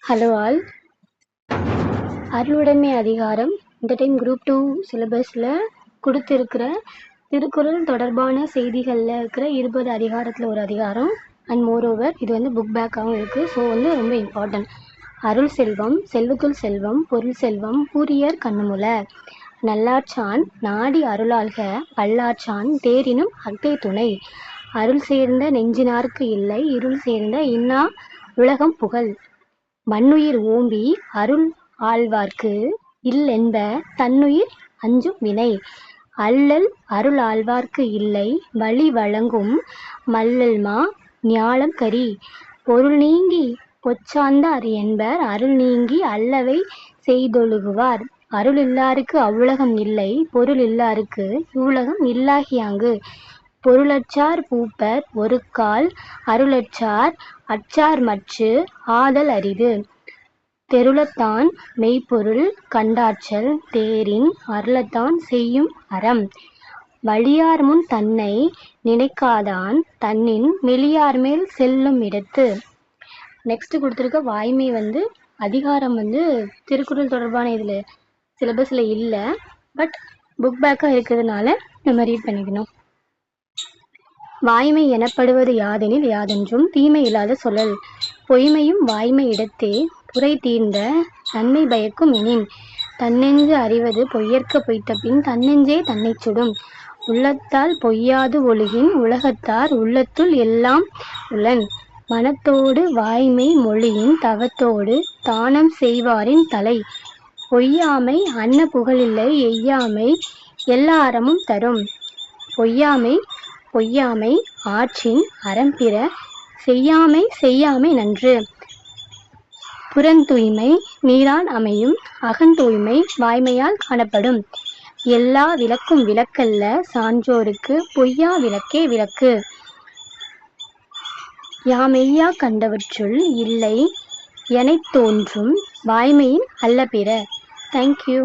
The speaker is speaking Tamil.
Hello all. அருளுடைமை அதிகாரம் இந்த டைம் குரூப் 2 சிலபஸில் கொடுத்துருக்கிற திருக்குறள் தொடர்பான செய்திகளில் இருக்கிற 20 அதிகாரத்தில் ஒரு அதிகாரம். அண்ட் மோரோவர் இது வந்து புக் பேக்காகவும் இருக்குது. ஸோ வந்து ரொம்ப இம்பார்ட்டன்ட். அருள் செல்வம், செல்வத்துள் செல்வம், பொருள் செல்வம், பூரியர் கண்ணுமுல, நல்லாற்றான் நாடி அருளாள்க, பல்லாற்றான் தேரினும் அக்தை துணை, அருள் சேர்ந்த நெஞ்சினார்க்கு இல்லை, இருள் சேர்ந்த இன்னா உலகம் புகழ், மண்ணுயிர் ஓம்பி அருள் ஆழ்வார்க்கு இல்லென்ப தன்னுயிர் அஞ்சும் வினை, அல்லல் அருள் ஆழ்வார்க்கு இல்லை வழி வழங்கும் மல்லல்மா ஞாலம் கரி, பொருள் நீங்கி பொச்சார்ந்தார் என்பர் அருள் நீங்கி அல்லவை செய்தொழுகுவார், அருள் இல்லாருக்கு அவ்வுலகம் இல்லை, பொருள் இல்லாருக்கு இவ்வுலகம் இல்லாகியாங்கு, பொருளற்றார் பூப்பர் ஒருக்கால், அருளற்றார் அற்றார் மற்று ஆதல் அரிது, தெருளத்தான் மெய்ப்பொருள் கண்டாற்றல் தேரின் அருளத்தான் செய்யும் அறம், வலியார்முன் தன்னை நினைக்காதான் தன்னின் மெலியார்மேல் செல்லும் இடத்து. நெக்ஸ்ட் கொடுத்துருக்க வாய்மை வந்து அதிகாரம் வந்து திருக்குறள் தொடர்பான இதில் சிலபஸில் இல்லை, பட் புக் பேக்காக இருக்கிறதுனால நம்ம ரீட் பண்ணிக்கணும். வாய்மை எனப்படுவது யாதெனில் யாதென்றும் தீமை இல்லாத சொல்லல், பொய்மையும் வாய்மை இடத்தே புரை தீர்ந்த நன்மை பயக்கும் எனின், தன்னெஞ்சு அறிவது பொய்யற்க பொய்த்தபின் தன்னெஞ்சே தன்னை சுடும், உள்ளத்தால் பொய்யாது ஒழுகின் உலகத்தார் உள்ளத்துள் எல்லாம் உளன், மனத்தோடு வாய்மை மொழியின் தவத்தோடு தானம் செய்வாரின் தலை, பொய்யாமை அன்ன புகழில்லை எய்யாமை எல்லா அறமும் தரும், பொய்யாமை ஆற்றின் அறம்பிற செய்யாமை நன்று, புறந்தூய்மை நீரால் அமையும் அகந்தூய்மை வாய்மையால் காணப்படும், எல்லா விளக்கும் விளக்கல்ல சான்றோருக்கு பொய்யா விளக்கே விளக்கு, யாமெய்யா கண்டவற்றுள் இல்லை எனத் தோன்றும் வாய்மையின் அல்ல பிற. தேங்க்யூ.